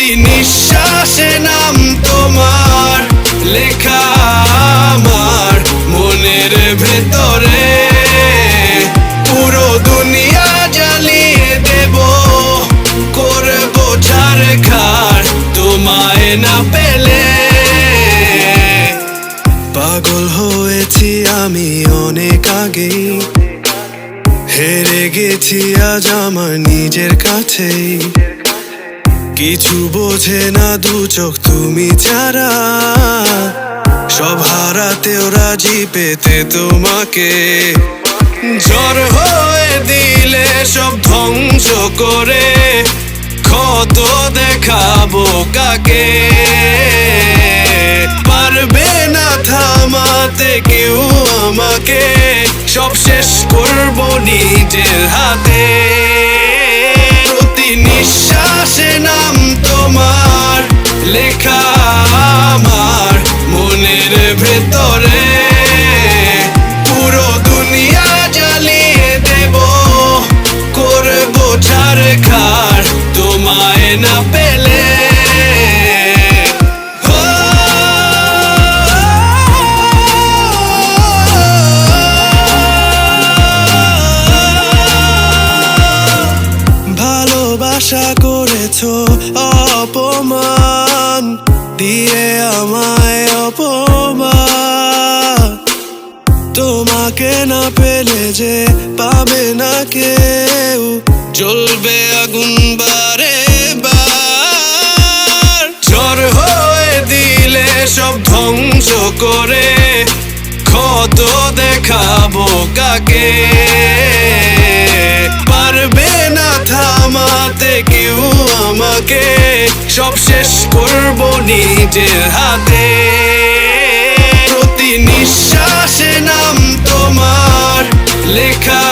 প্রতি নিঃশ্বাসে নাম তোমার লেখা আমার মনের ভেতরে। পুরো দুনিয়া জ্বালিয়ে দেব, করব ছারখার তোমায় না পেলে। পাগল হয়েছি আমি অনেক আগেই, হেরে গেছি আজ আমার নিজের কাছেই। কিছু বোঝে না দু চোখ তুমি ছাড়া, সব হারাতেও রাজি পেতে তোমাকে। ঝড় হয়ে দিলে সব ধ্বংস করে, ক্ষত দেখাবো কাকে। পারবে না থামাতে কেউ আমাকে, সব শেষ করবো নিজের হাতে। প্রতি নিঃশ্বাসে নাম তোমার লেখা আমার মনের ভেতরে। পুরো দুনিয়া জ্বালিয়ে দেব, করব ছারখার তোমায় না পেলে। আশা করেছো অপমান দিয়ে আমায় অপমান, তোমাকে না পেলে যে পাবে না কেউ, জ্বলবে আগুন বারে বার। ঝড় হয়ে দিলে সব ধ্বংস করে, ক্ষত দেখাবো কাকে। পারবে না থামাতে কেউ আমাকে, সব শেষ করবো নিজের হাতে। প্রতি নিঃশ্বাসে নাম তোমার লেখা